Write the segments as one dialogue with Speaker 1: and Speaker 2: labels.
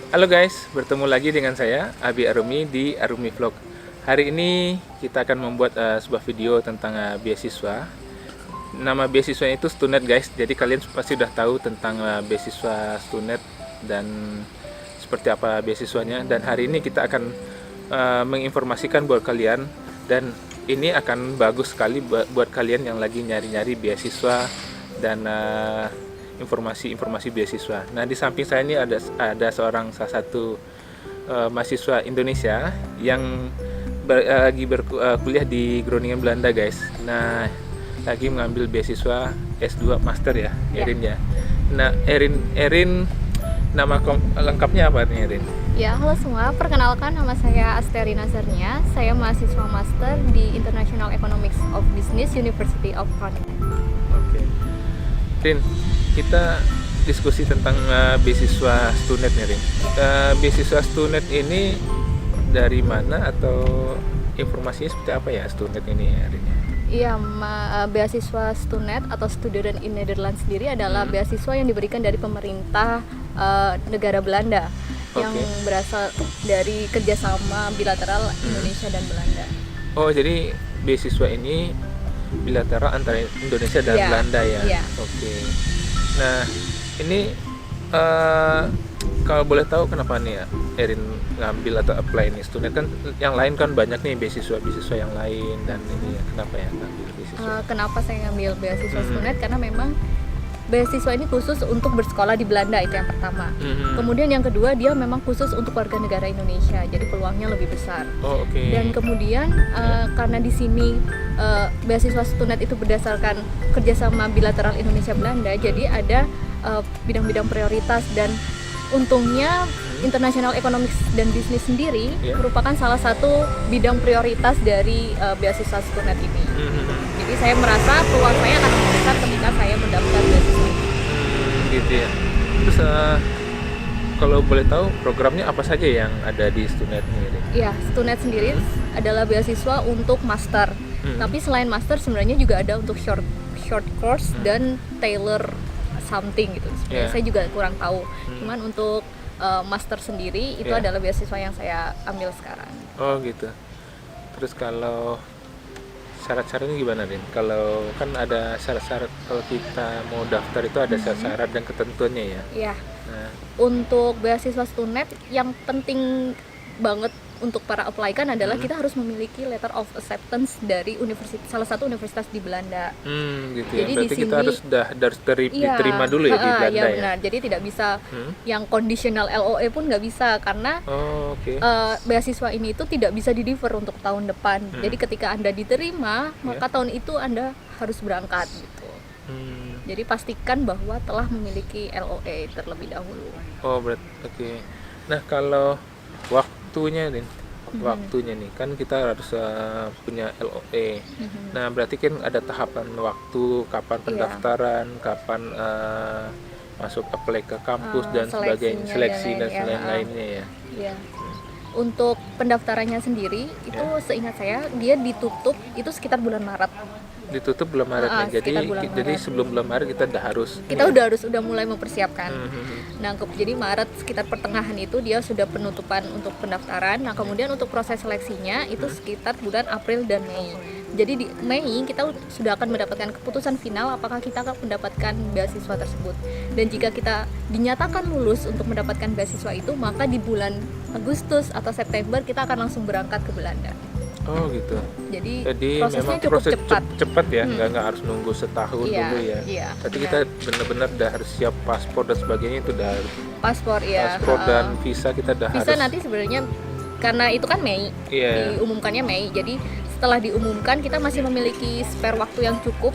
Speaker 1: Halo guys, bertemu lagi dengan saya Abi Arumi di Arumi Vlog. Hari ini kita akan membuat sebuah video tentang beasiswa. Nama beasiswanya itu Stunet guys. Jadi kalian pasti sudah tahu tentang beasiswa Stunet dan seperti apa beasiswanya. Dan hari ini kita akan menginformasikan buat kalian, dan ini akan bagus sekali buat kalian yang lagi nyari-nyari beasiswa dan informasi beasiswa. Nah, di samping saya ini ada salah satu mahasiswa Indonesia yang lagi kuliah di Groningen, Belanda, guys. Nah, lagi mengambil beasiswa S2 Master ya, Erin ya. Nah, Erin nama lengkapnya apa nih, Erin?
Speaker 2: Ya, halo semua. Perkenalkan, nama saya Asteri Nazarnia. Saya mahasiswa Master di International Economics of Business, University of Groningen.
Speaker 1: Oke. Rin, kita diskusi tentang beasiswa Stunet nih, Rin. Beasiswa Stunet ini dari mana atau informasinya seperti apa ya Stunet ini, Rin?
Speaker 2: Iya, beasiswa Stunet atau Student in Netherlands sendiri adalah beasiswa yang diberikan dari pemerintah negara Belanda yang berasal dari kerjasama bilateral Indonesia dan Belanda.
Speaker 1: Oh, jadi beasiswa ini bilateral antara Indonesia dan Belanda ya?
Speaker 2: Iya.
Speaker 1: Oke. Nah, ini kalau boleh tahu kenapa nih ya Erin ngambil atau apply nih Stunet? Kan yang lain kan banyak nih beasiswa yang lain, dan ini ya, kenapa ya ngambil beasiswa?
Speaker 2: Kenapa saya ngambil beasiswa Stunet? Karena memang beasiswa ini khusus untuk bersekolah di Belanda, itu yang pertama. Kemudian yang kedua, dia memang khusus untuk warga negara Indonesia, jadi peluangnya lebih besar.
Speaker 1: Oh, oke.
Speaker 2: Dan kemudian karena di sini beasiswa Stunet itu berdasarkan kerjasama bilateral Indonesia-Belanda, jadi ada bidang-bidang prioritas, dan untungnya International Economics dan Business sendiri merupakan salah satu bidang prioritas dari beasiswa Stunet ini. Jadi saya merasa peluang saya akan lebih besar ketika saya mendapatkan beasiswa ini.
Speaker 1: Gitu ya. Terus kalau boleh tahu programnya apa saja yang ada di Stunet ini?
Speaker 2: Ya, Stunet sendiri adalah beasiswa untuk master. Tapi selain master sebenarnya juga ada untuk short course dan tailor something gitu. Sebenarnya saya juga kurang tahu. Cuman untuk master sendiri itu adalah beasiswa yang saya ambil sekarang. Oh
Speaker 1: gitu. Terus kalau syarat-syaratnya gimana, Din? Kalau kan ada syarat-syarat, kalau kita mau daftar itu ada syarat-syarat dan ketentuannya ya? Iya.
Speaker 2: Nah, untuk beasiswa Stunet yang penting banget untuk para apply kan adalah kita harus memiliki letter of acceptance dari salah satu universitas di Belanda.
Speaker 1: Gitu ya. Jadi berarti kita harus diterima dulu ya di Belanda ya?
Speaker 2: Benar. Jadi tidak bisa yang conditional LOE pun nggak bisa, karena beasiswa ini itu tidak bisa di-defer untuk tahun depan. Jadi ketika Anda diterima, maka tahun itu Anda harus berangkat gitu. Jadi pastikan bahwa telah memiliki LOE terlebih dahulu.
Speaker 1: Oh, berarti oke. Nah, kalau waktunya nih kan kita harus punya LOE. Nah, berarti kan ada tahapan waktu, kapan pendaftaran, kapan masuk apply ke kampus dan sebagainya, seleksi dan lain-lainnya ya.
Speaker 2: Iya. Untuk pendaftarannya sendiri itu seingat saya dia ditutup itu sekitar bulan Maret.
Speaker 1: Ditutup bulan Maret ya. Jadi sebelum bulan Maret kita
Speaker 2: udah mulai mempersiapkan. Nah, jadi Maret sekitar pertengahan itu dia sudah penutupan untuk pendaftaran. Nah, kemudian untuk proses seleksinya itu sekitar bulan April dan Mei. Jadi di Mei kita sudah akan mendapatkan keputusan final apakah kita akan mendapatkan beasiswa tersebut. Dan jika kita dinyatakan lulus untuk mendapatkan beasiswa itu, maka di bulan Agustus atau September kita akan langsung berangkat ke Belanda.
Speaker 1: Oh gitu.
Speaker 2: Jadi
Speaker 1: memang
Speaker 2: cukup
Speaker 1: cepat ya, nggak harus nunggu setahun dulu ya.
Speaker 2: Iya,
Speaker 1: tapi kita benar-benar udah harus siap paspor dan sebagainya, itu udah
Speaker 2: paspor
Speaker 1: dan visa kita udah harus.
Speaker 2: Visa nanti sebenarnya karena itu kan Mei, diumumkannya Mei, jadi setelah diumumkan kita masih memiliki spare waktu yang cukup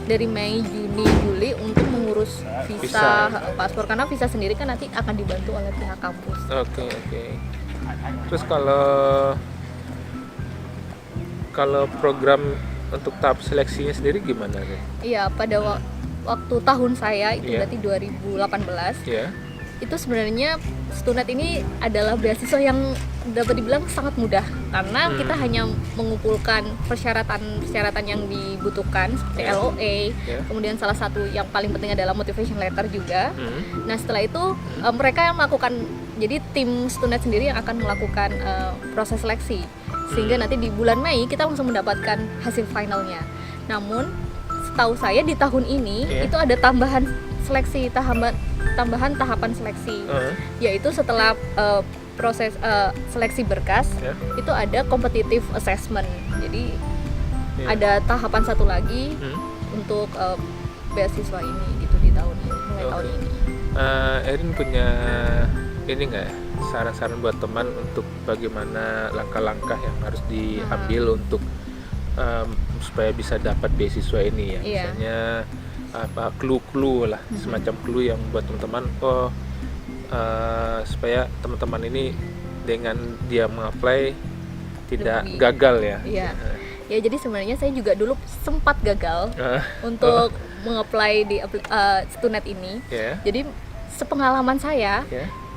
Speaker 2: dari Mei, Juni, Juli untuk mengurus visa, paspor, karena visa sendiri kan nanti akan dibantu oleh pihak kampus.
Speaker 1: Oke. Terus kalau program untuk tahap seleksinya sendiri gimana nih?
Speaker 2: Iya, pada waktu tahun saya itu berarti 2018. Itu sebenarnya Stunet ini adalah beasiswa yang dapat dibilang sangat mudah, karena kita hanya mengumpulkan persyaratan yang dibutuhkan seperti LOE, kemudian salah satu yang paling penting adalah motivation letter juga. Nah, setelah itu mereka yang melakukan Jadi tim Stunet sendiri yang akan melakukan proses seleksi, sehingga nanti di bulan Mei kita langsung mendapatkan hasil finalnya. Namun setahu saya di tahun ini itu ada tambahan seleksi, tambahan tahapan seleksi, yaitu setelah proses seleksi berkas itu ada competitive assessment. Jadi ada tahapan satu lagi untuk beasiswa ini gitu di tahun ini, mulai tahun ini.
Speaker 1: Erin punya ini nggak ya, saran-saran buat teman untuk bagaimana langkah-langkah yang harus diambil untuk supaya bisa dapat beasiswa ini ya? Misalnya apa clue-clue lah, semacam clue yang buat teman-teman supaya teman-teman ini dengan dia mengapply tidak gagal ya.
Speaker 2: Ya, jadi sebenarnya saya juga dulu sempat gagal untuk mengapply di Stunet ini. Jadi sepengalaman saya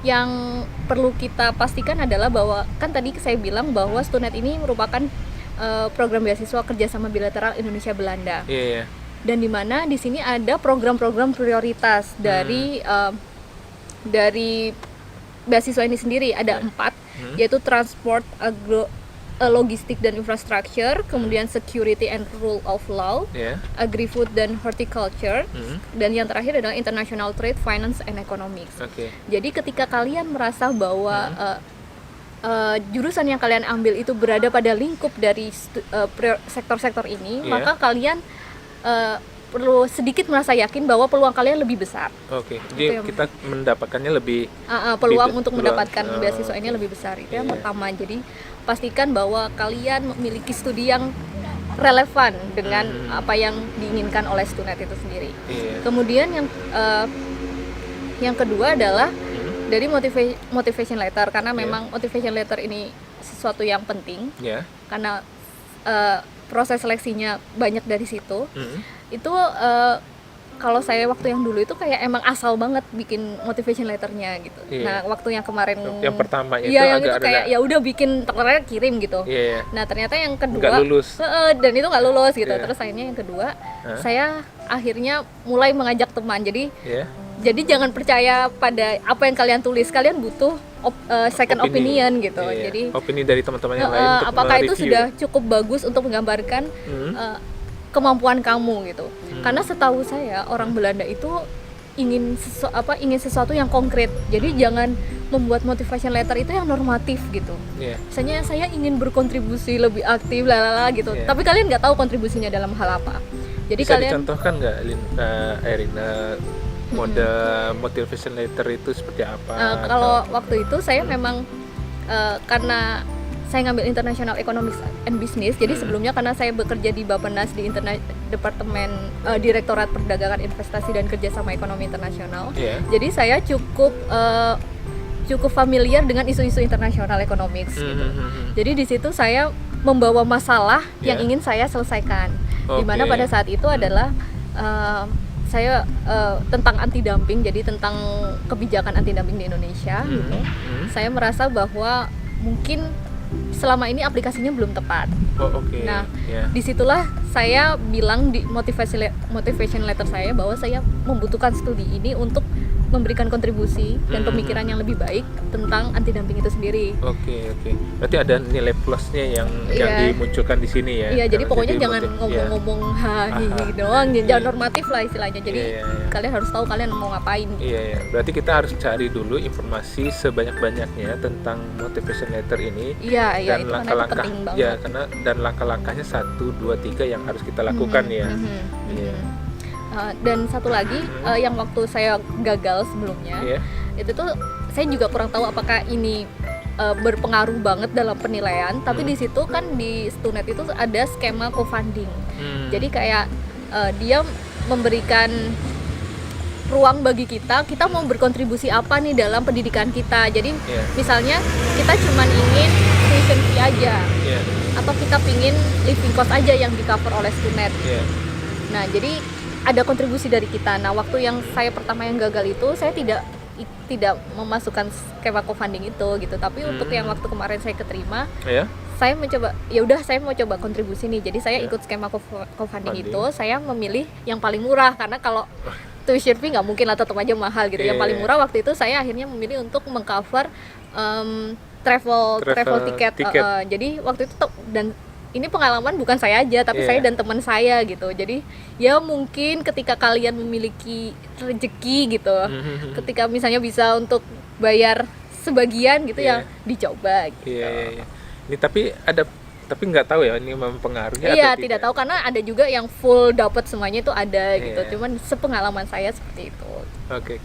Speaker 2: yang perlu kita pastikan adalah bahwa kan tadi saya bilang bahwa Stunet ini merupakan program beasiswa kerjasama bilateral Indonesia Belanda. Dan di mana di sini ada program-program prioritas dari beasiswa ini sendiri, ada 4, yaitu transport, logistik dan infrastructure, kemudian security and rule of law, agri-food dan horticulture, dan yang terakhir adalah international trade, finance and economics. Jadi ketika kalian merasa bahwa jurusan yang kalian ambil itu berada pada lingkup dari sektor-sektor ini, maka kalian perlu sedikit merasa yakin bahwa peluang kalian lebih besar.
Speaker 1: Jadi kita mendapatkannya lebih
Speaker 2: peluang untuk mendapatkan beasiswa ini lebih besar. Itu yang pertama. Jadi pastikan bahwa kalian memiliki studi yang relevan dengan apa yang diinginkan oleh Stunet itu sendiri. Kemudian yang kedua adalah dari motivation letter, karena memang motivation letter ini sesuatu yang penting. Karena proses seleksinya banyak dari situ. Itu kalau saya waktu yang dulu itu kayak emang asal banget bikin motivation letternya gitu. Nah, waktu yang kemarin
Speaker 1: yang pertama itu
Speaker 2: yang
Speaker 1: agak
Speaker 2: itu kayak ya udah bikin ternyata kirim gitu. Nah, ternyata yang kedua
Speaker 1: nggak lulus.
Speaker 2: Dan itu nggak lulus gitu. Terus akhirnya yang kedua saya akhirnya mulai mengajak teman. Jadi jangan percaya pada apa yang kalian tulis. Kalian butuh second opinion gitu. Jadi
Speaker 1: opini dari teman-teman yang lain untuk
Speaker 2: apakah itu
Speaker 1: mereview.
Speaker 2: sudah cukup bagus untuk menggambarkan kemampuan kamu gitu. Karena setahu saya orang Belanda itu ingin sesuatu yang konkret. Jadi jangan membuat motivation letter itu yang normatif gitu. Misalnya saya ingin berkontribusi lebih aktif gitu. Tapi kalian nggak tahu kontribusinya dalam hal apa. Jadi
Speaker 1: bisa
Speaker 2: kalian
Speaker 1: dicontohkan nggak, Erin, mode motivation letter itu seperti apa?
Speaker 2: Kalau waktu itu saya memang karena saya ngambil International Economics and Business, jadi sebelumnya karena saya bekerja di Bappenas di Departemen Direktorat Perdagangan Investasi dan Kerjasama Ekonomi Internasional, jadi saya cukup familiar dengan isu-isu internasional economics gitu. Jadi di situ saya membawa masalah yang ingin saya selesaikan, di mana pada saat itu adalah saya tentang anti dumping, jadi tentang kebijakan anti dumping di Indonesia gitu. Saya merasa bahwa mungkin selama ini aplikasinya belum tepat. Nah, disitulah saya bilang di motivation letter saya bahwa saya membutuhkan studi ini untuk memberikan kontribusi dan pemikiran yang lebih baik tentang anti dumping itu sendiri.
Speaker 1: Berarti ada nilai plusnya yang dimunculkan di sini ya.
Speaker 2: Jadi pokoknya jangan ngomong-ngomong doang, jangan normatif lah istilahnya. Jadi kalian harus tahu kalian mau ngapain.
Speaker 1: Berarti kita harus cari dulu informasi sebanyak-banyaknya tentang motivation letter ini. Dan langkah-langkah dan langkah-langkahnya 1, 2, 3 yang harus kita lakukan ya.
Speaker 2: Dan satu lagi yang waktu saya gagal sebelumnya, itu tuh saya juga kurang tahu apakah ini berpengaruh banget dalam penilaian. Tapi di situ kan di Stunet itu ada skema co-funding. Jadi kayak dia memberikan ruang bagi kita mau berkontribusi apa nih dalam pendidikan kita. Jadi misalnya kita cuma ingin tuition fee aja, atau kita pingin living cost aja yang di cover oleh Stunet. Nah, jadi ada kontribusi dari kita. Nah, waktu yang saya pertama yang gagal itu saya tidak memasukkan skema co-funding itu gitu. Tapi untuk yang waktu kemarin saya keterima, saya mencoba, saya mau coba kontribusi nih. Jadi saya ikut skema co-funding itu, saya memilih yang paling murah karena kalau tuition fee nggak mungkin lah, tetap aja mahal gitu. Yang paling
Speaker 1: Iya.
Speaker 2: murah waktu itu saya akhirnya memilih untuk mengcover travel tiket. Jadi waktu itu dan ini pengalaman bukan saya aja, tapi
Speaker 1: Iya.
Speaker 2: saya dan teman saya gitu. Jadi ya mungkin ketika kalian memiliki rezeki gitu, ketika misalnya bisa untuk bayar sebagian gitu
Speaker 1: Iya.
Speaker 2: ya dicoba gitu.
Speaker 1: Iya. Ini tapi nggak tahu ya ini mempengaruhi
Speaker 2: Iya,
Speaker 1: atau
Speaker 2: tidak tahu karena ada juga yang full dapat semuanya itu ada
Speaker 1: Iya.
Speaker 2: gitu. Cuman sepengalaman saya seperti itu.
Speaker 1: Oke.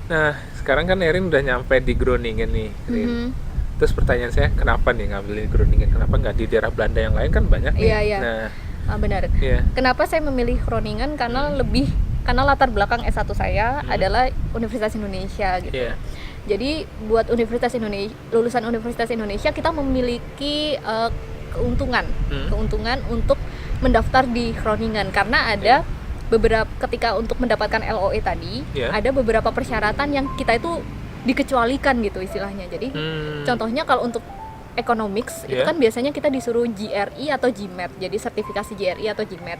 Speaker 1: Nah, sekarang kan Erin udah nyampe di Groningen nih, Rin.
Speaker 2: Mhm.
Speaker 1: Terus pertanyaan saya, kenapa nih ngambil di Groningen? Kenapa nggak di daerah Belanda yang lain, kan banyak nih.
Speaker 2: Iya.
Speaker 1: Nah,
Speaker 2: Benar.
Speaker 1: iya.
Speaker 2: Kenapa saya memilih Groningen? Karena latar belakang S1 saya adalah Universitas Indonesia gitu.
Speaker 1: Iya.
Speaker 2: Jadi buat lulusan Universitas Indonesia kita memiliki keuntungan untuk mendaftar di Groningen karena ada beberapa, ketika untuk mendapatkan LOE tadi ada beberapa persyaratan yang kita itu dikecualikan gitu istilahnya. Jadi contohnya kalau untuk economics itu kan biasanya kita disuruh GRE atau GMAT, jadi sertifikasi GRE atau GMAT.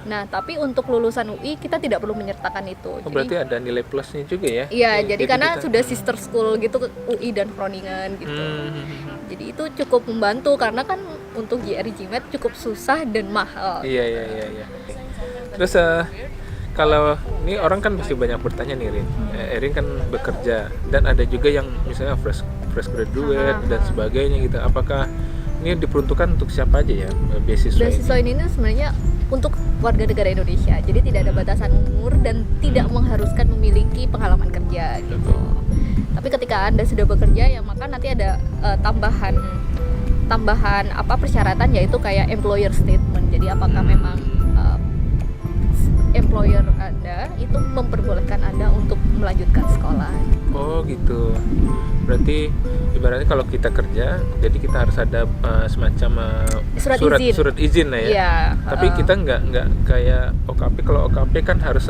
Speaker 2: Nah, tapi untuk lulusan UI kita tidak perlu menyertakan itu.
Speaker 1: Berarti ada nilai plusnya juga ya?
Speaker 2: Iya, jadi karena sudah sister school gitu ke UI dan Groningen gitu. Jadi itu cukup membantu karena kan untuk GRE GMAT cukup susah dan mahal.
Speaker 1: Iya. Terus kalau ini orang kan pasti banyak bertanya nih, Rin. Erin kan bekerja dan ada juga yang misalnya fresh graduate dan sebagainya gitu. Apakah ini diperuntukkan untuk siapa aja ya beasiswa
Speaker 2: ini sebenarnya untuk warga negara Indonesia. Jadi tidak ada batasan umur dan tidak mengharuskan memiliki pengalaman kerja gitu. Tapi ketika Anda sudah bekerja ya maka nanti ada tambahan persyaratan, yaitu kayak employer statement. Jadi apakah memang employer Anda itu memperbolehkan Anda untuk melanjutkan sekolah.
Speaker 1: Oh gitu. Berarti ibaratnya kalau kita kerja, jadi kita harus ada semacam surat izin lah ya.
Speaker 2: Iya.
Speaker 1: Tapi kita nggak kayak OKP. Kalau OKP kan harus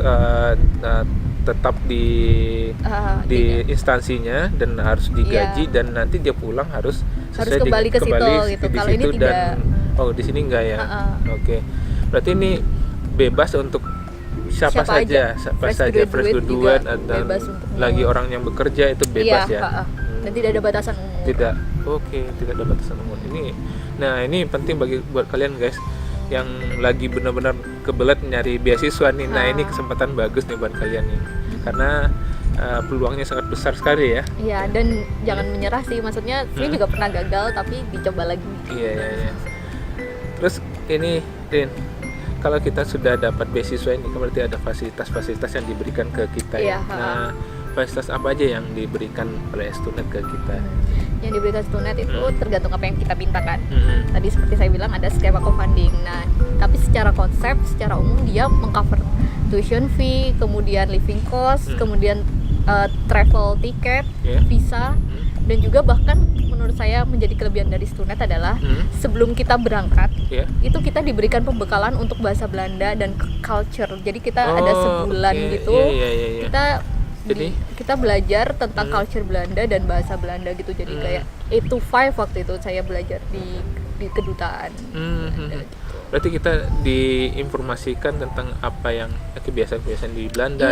Speaker 1: tetap di instansinya dan harus digaji dan nanti dia pulang harus
Speaker 2: kembali ke situ gitu. Kalau ini tidak.
Speaker 1: Di sini enggak ya. Oke. Berarti ini bebas untuk siapa saja fresh graduate atau lagi orang yang bekerja itu bebas ya.
Speaker 2: Dan tidak ada batasan umur.
Speaker 1: Tidak. Tidak ada batasan umur. Ini penting buat kalian guys yang lagi benar-benar kebelet nyari beasiswa nih. Nah, ini kesempatan bagus nih buat kalian nih. Karena peluangnya sangat besar sekali ya.
Speaker 2: Iya, dan jangan menyerah sih. Maksudnya saya juga pernah gagal tapi dicoba lagi.
Speaker 1: Iya. Terus ini, Rin, kalau kita sudah dapat beasiswa ini, berarti ada fasilitas-fasilitas yang diberikan ke kita ya. Nah, fasilitas apa aja yang diberikan oleh Stunet ke kita?
Speaker 2: Yang diberikan Stunet itu tergantung apa yang kita mintakan. Tadi seperti saya bilang ada skema co-funding. Nah, tapi secara konsep, secara umum dia mengcover tuition fee, kemudian living cost, kemudian travel ticket, visa, dan juga bahkan menurut saya menjadi kelebihan dari Stunet adalah sebelum kita berangkat itu kita diberikan pembekalan untuk bahasa Belanda dan culture. Jadi kita ada sebulan gitu. Kita belajar tentang culture Belanda dan bahasa Belanda gitu. Jadi kayak 8 to 5 waktu itu saya belajar di kedutaan.
Speaker 1: Berarti kita diinformasikan tentang apa yang kebiasaan-kebiasaan di Belanda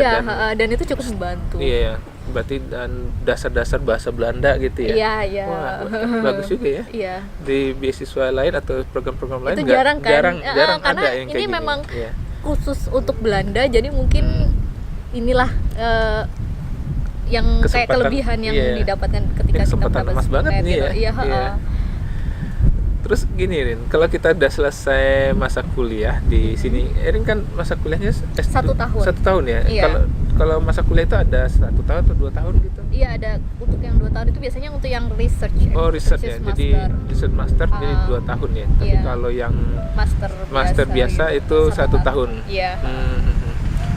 Speaker 2: dan itu cukup membantu.
Speaker 1: Iya, berarti dan dasar-dasar bahasa Belanda gitu ya.
Speaker 2: Iya.
Speaker 1: Wah, bagus juga ya.
Speaker 2: Iya.
Speaker 1: Di beasiswa lain atau program-program lain
Speaker 2: itu jarang kan?
Speaker 1: Jarang
Speaker 2: karena
Speaker 1: ada yang
Speaker 2: ini
Speaker 1: kayak
Speaker 2: memang
Speaker 1: gini.
Speaker 2: khusus untuk Belanda, jadi mungkin inilah yang kayak kelebihan yang didapatkan ketika kita
Speaker 1: kesempatan emas banget nih ya. Iya. Terus gini, Rin, kalau kita udah selesai masa kuliah di sini, Rin kan masa kuliahnya
Speaker 2: 1 tahun.
Speaker 1: 1 tahun ya.
Speaker 2: Iya.
Speaker 1: Kalau masa kuliah itu ada 1 tahun atau 2 tahun gitu?
Speaker 2: Iya, ada untuk yang 2 tahun itu biasanya untuk yang research.
Speaker 1: Research ya. Jadi research master jadi 2 tahun ya. Tapi kalau yang master biasa itu 1 tahun.
Speaker 2: Iya.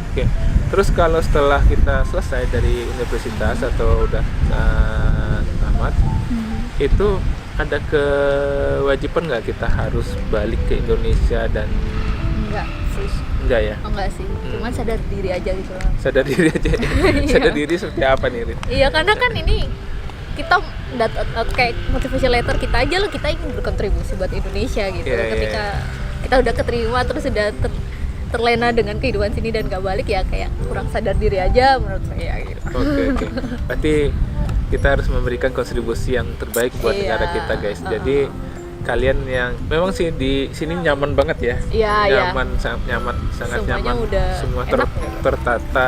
Speaker 1: Oke. Terus kalau setelah kita selesai dari universitas atau udah tamat, itu ada kewajiban nggak kita harus balik ke Indonesia dan
Speaker 2: enggak sih?
Speaker 1: Enggak ya?
Speaker 2: Enggak sih, cuma sadar diri aja gitu.
Speaker 1: Sadar diri aja. Sadar diri seperti apa nih, Rin?
Speaker 2: Iya, karena kan ini kita kayak motivation letter kita aja loh, kita ingin berkontribusi buat Indonesia gitu. Ketika kita udah keterima terus udah terlena dengan kehidupan sini dan gak balik, ya kayak kurang sadar diri aja menurut saya gitu.
Speaker 1: Oke. Berarti kita harus memberikan kontribusi yang terbaik buat
Speaker 2: Iya,
Speaker 1: negara kita guys. Jadi kalian yang memang sih di sini nyaman banget ya.
Speaker 2: Iya.
Speaker 1: Nyaman, sangat nyaman, sangat
Speaker 2: Semuanya
Speaker 1: nyaman.
Speaker 2: udah
Speaker 1: Semua
Speaker 2: enak.
Speaker 1: tertata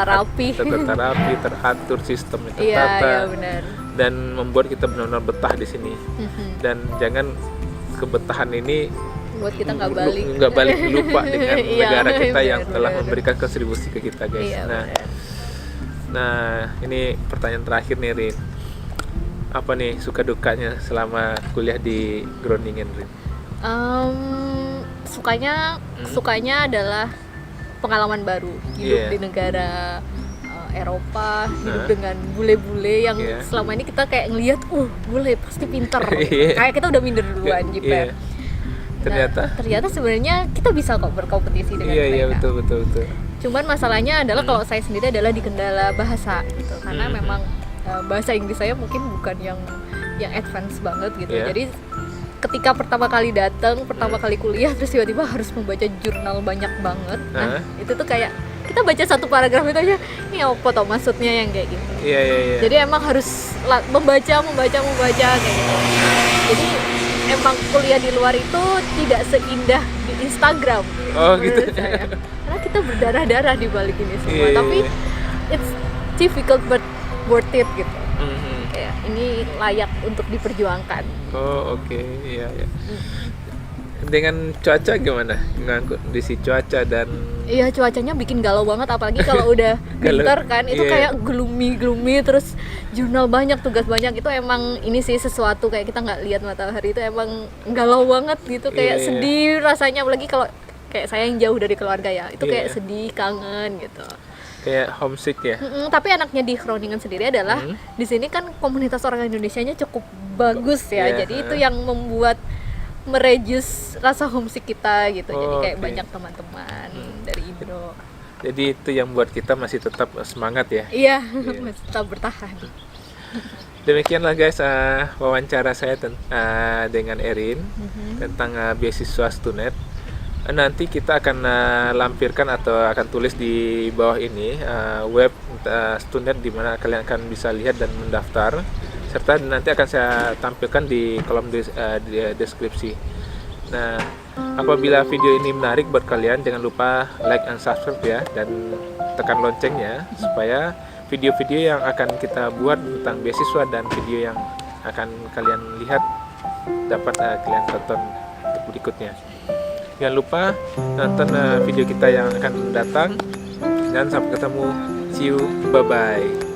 Speaker 2: rapi.
Speaker 1: tertata rapi, teratur, sistemnya
Speaker 2: Iya,
Speaker 1: tertata.
Speaker 2: iya benar.
Speaker 1: Dan membuat kita benar-benar betah di sini. Dan jangan kebetahan ini
Speaker 2: Buat kita nggak balik.
Speaker 1: lupa dengan
Speaker 2: Iya,
Speaker 1: negara kita yang
Speaker 2: benar,
Speaker 1: telah
Speaker 2: benar.
Speaker 1: memberikan kontribusi ke kita guys.
Speaker 2: Iya, benar.
Speaker 1: Nah, ini pertanyaan terakhir nih Rin. Apa nih suka dukanya selama kuliah di Groningen, Rin?
Speaker 2: Sukanya adalah pengalaman baru, hidup
Speaker 1: Iya.
Speaker 2: di negara Eropa, hidup
Speaker 1: Nah.
Speaker 2: dengan bule-bule yang
Speaker 1: Iya.
Speaker 2: selama ini kita kayak ngelihat, bule pasti pinter.
Speaker 1: Iya.
Speaker 2: Kayak kita udah minder duluan gitu
Speaker 1: Iya.
Speaker 2: ya.
Speaker 1: Ternyata
Speaker 2: sebenarnya kita bisa kok berkompetisi dengan
Speaker 1: iya
Speaker 2: mereka.
Speaker 1: betul.
Speaker 2: Cuman masalahnya adalah kalau saya sendiri adalah di kendala bahasa gitu, karena memang bahasa Inggris saya mungkin bukan yang advance banget gitu.
Speaker 1: Iya.
Speaker 2: Jadi ketika pertama kali datang, pertama kali kuliah, terus tiba-tiba harus membaca jurnal banyak banget. Nah, itu tuh kayak kita baca satu paragraf itu aja, ini apa toh maksudnya yang kayak gitu.
Speaker 1: Iya.
Speaker 2: Jadi emang harus membaca kayak gitu. Jadi emang kuliah di luar itu tidak seindah di Instagram.
Speaker 1: Oh, gitu.
Speaker 2: menurut saya. Karena kita berdarah-darah di balik ini semua.
Speaker 1: Iya.
Speaker 2: Tapi it's difficult but worth it gitu.
Speaker 1: Mhm.
Speaker 2: Kayak ini layak untuk diperjuangkan.
Speaker 1: Oh, oke. Iya. Dengan cuaca gimana? Dengan kondisi cuaca dan
Speaker 2: Iya, cuacanya bikin galau banget, apalagi kalau udah
Speaker 1: Galau,
Speaker 2: winter kan, itu
Speaker 1: iya.
Speaker 2: kayak gloomy, terus jurnal banyak, tugas banyak, itu emang ini sih sesuatu kayak kita nggak lihat matahari, itu emang galau banget gitu, kayak
Speaker 1: Iya.
Speaker 2: sedih rasanya, apalagi kalau kayak saya yang jauh dari keluarga ya, itu kayak
Speaker 1: Iya.
Speaker 2: sedih, kangen gitu.
Speaker 1: kayak homesick ya.
Speaker 2: Tapi enaknya di Groningen sendiri adalah di sini kan komunitas orang Indonesianya cukup bagus ya,
Speaker 1: Iya,
Speaker 2: jadi itu yang membuat mereduce rasa homesick kita gitu. Jadi kayak
Speaker 1: Oke.
Speaker 2: banyak teman-teman dari Indo.
Speaker 1: Jadi itu yang buat kita masih tetap semangat ya.
Speaker 2: Iya, masih tetap bertahan.
Speaker 1: Demikianlah guys wawancara saya dengan Erin tentang beasiswa Stunet. Nanti kita akan lampirkan atau akan tulis di bawah ini web Stunet di mana kalian akan bisa lihat dan mendaftar, serta nanti akan saya tampilkan di kolom deskripsi. Nah, apabila video ini menarik buat kalian, jangan lupa like and subscribe ya, dan tekan loncengnya supaya video-video yang akan kita buat tentang beasiswa dan video yang akan kalian lihat dapat kalian tonton untuk berikutnya. Jangan lupa nonton video kita yang akan datang, dan sampai ketemu. See you, bye bye.